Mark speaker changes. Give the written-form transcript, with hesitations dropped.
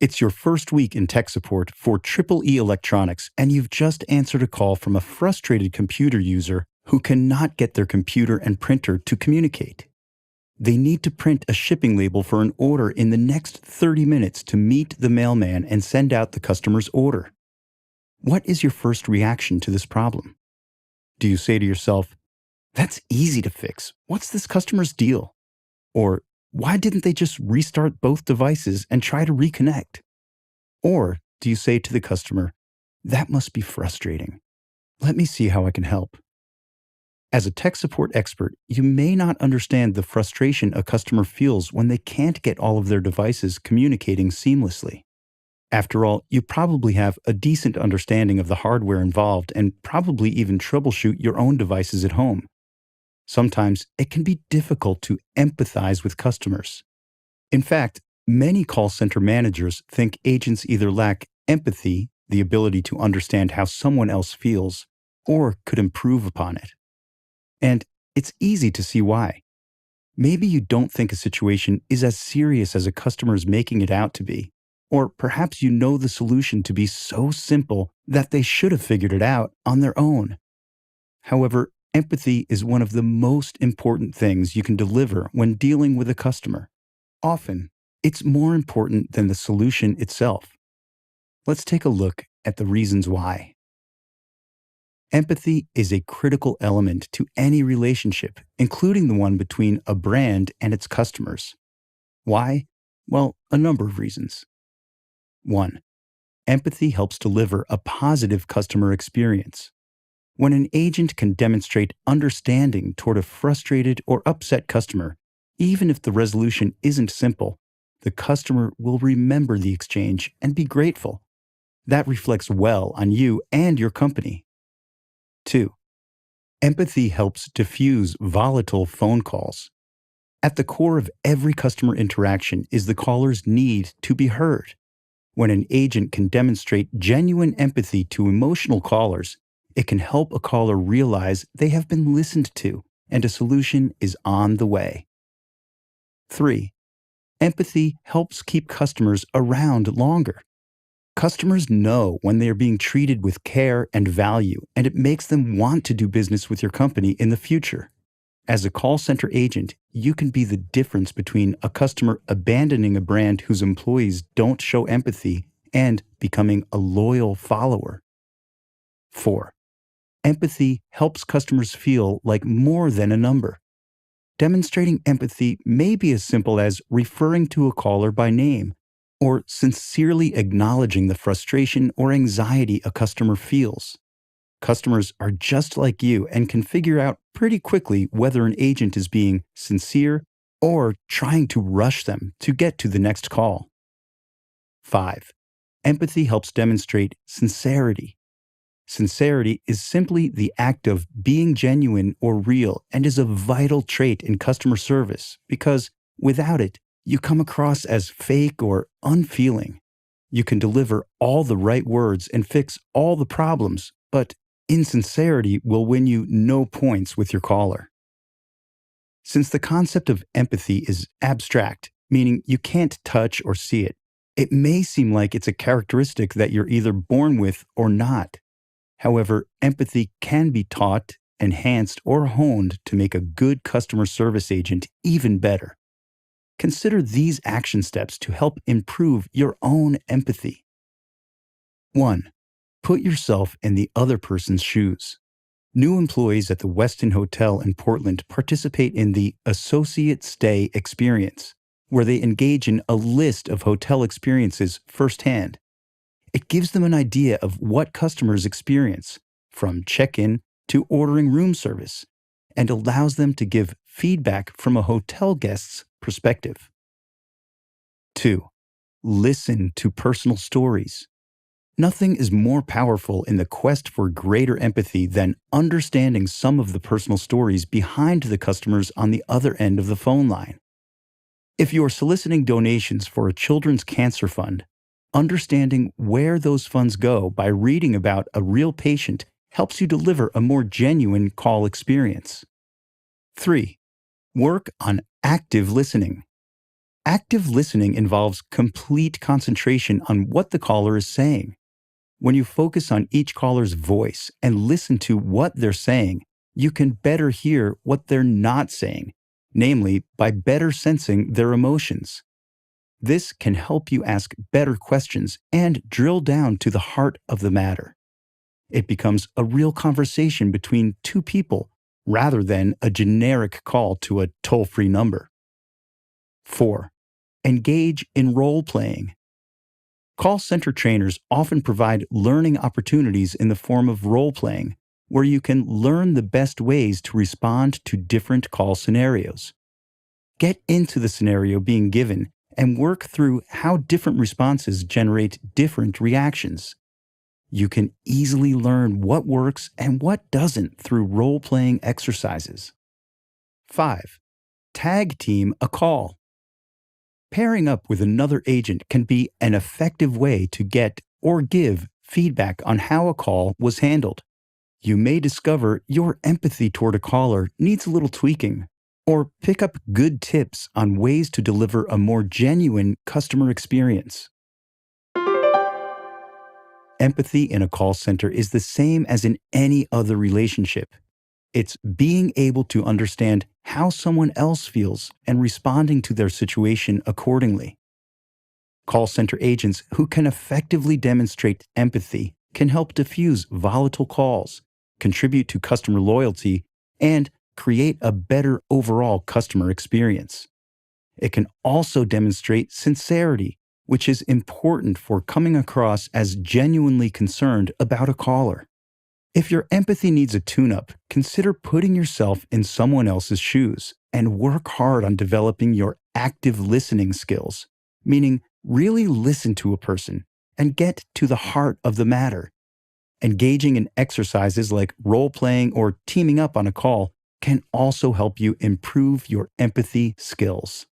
Speaker 1: It's your first week in tech support for Triple E Electronics, and you've just answered a call from a frustrated computer user who cannot get their computer and printer to communicate. They need to print a shipping label for an order in the next 30 minutes to meet the mailman and send out the customer's order. What is your first reaction to this problem? Do you say to yourself, "That's easy to fix. What's this customer's deal?" Or, "Why didn't they just restart both devices and try to reconnect?" Or do you say to the customer, "That must be frustrating. Let me see how I can help." As a tech support expert, you may not understand the frustration a customer feels when they can't get all of their devices communicating seamlessly. After all, you probably have a decent understanding of the hardware involved and probably even troubleshoot your own devices at home. Sometimes it can be difficult to empathize with customers. In fact, many call center managers think agents either lack empathy, the ability to understand how someone else feels, or could improve upon it. And it's easy to see why. Maybe you don't think a situation is as serious as a customer is making it out to be. Or perhaps you know the solution to be so simple that they should have figured it out on their own. However, empathy is one of the most important things you can deliver when dealing with a customer. Often, it's more important than the solution itself. Let's take a look at the reasons why. Empathy is a critical element to any relationship, including the one between a brand and its customers. Why? Well, a number of reasons. 1. Empathy helps deliver a positive customer experience. When an agent can demonstrate understanding toward a frustrated or upset customer, even if the resolution isn't simple, the customer will remember the exchange and be grateful. That reflects well on you and your company. 2. Empathy helps diffuse volatile phone calls. At the core of every customer interaction is the caller's need to be heard. When an agent can demonstrate genuine empathy to emotional callers, it can help a caller realize they have been listened to and a solution is on the way. 3. Empathy helps keep customers around longer. Customers know when they are being treated with care and value, and it makes them want to do business with your company in the future. As a call center agent, you can be the difference between a customer abandoning a brand whose employees don't show empathy and becoming a loyal follower. 4. Empathy helps customers feel like more than a number. Demonstrating empathy may be as simple as referring to a caller by name or sincerely acknowledging the frustration or anxiety a customer feels. Customers are just like you and can figure out pretty quickly whether an agent is being sincere or trying to rush them to get to the next call. 5. Empathy helps demonstrate sincerity. Sincerity is simply the act of being genuine or real and is a vital trait in customer service because without it, you come across as fake or unfeeling. You can deliver all the right words and fix all the problems, but insincerity will win you no points with your caller. Since the concept of empathy is abstract, meaning you can't touch or see it, it may seem like it's a characteristic that you're either born with or not. However, empathy can be taught, enhanced, or honed to make a good customer service agent even better. Consider these action steps to help improve your own empathy. 1. Put yourself in the other person's shoes. New employees at the Westin Hotel in Portland participate in the Associate Stay Experience, where they engage in a list of hotel experiences firsthand. It gives them an idea of what customers experience, from check-in to ordering room service, and allows them to give feedback from a hotel guest's perspective. 2. Listen to personal stories. Nothing is more powerful in the quest for greater empathy than understanding some of the personal stories behind the customers on the other end of the phone line. If you are soliciting donations for a children's cancer fund, understanding where those funds go by reading about a real patient helps you deliver a more genuine call experience. 3. Work on active listening. Active listening involves complete concentration on what the caller is saying. When you focus on each caller's voice and listen to what they're saying, you can better hear what they're not saying, namely by better sensing their emotions. This can help you ask better questions and drill down to the heart of the matter. It becomes a real conversation between two people rather than a generic call to a toll-free number. 4. Engage in role playing. Call center trainers often provide learning opportunities in the form of role playing, where you can learn the best ways to respond to different call scenarios. Get into the scenario being given and work through how different responses generate different reactions. You can easily learn what works and what doesn't through role playing exercises. 5. Tag team a call. Pairing up with another agent can be an effective way to get or give feedback on how a call was handled. You may discover your empathy toward a caller needs a little tweaking, or pick up good tips on ways to deliver a more genuine customer experience. Empathy in a call center is the same as in any other relationship. It's being able to understand how someone else feels and responding to their situation accordingly. Call center agents who can effectively demonstrate empathy can help diffuse volatile calls, contribute to customer loyalty, and create a better overall customer experience. It can also demonstrate sincerity, which is important for coming across as genuinely concerned about a caller. If your empathy needs a tune-up, consider putting yourself in someone else's shoes and work hard on developing your active listening skills, meaning really listen to a person and get to the heart of the matter. Engaging in exercises like role-playing or teaming up on a call can also help you improve your empathy skills.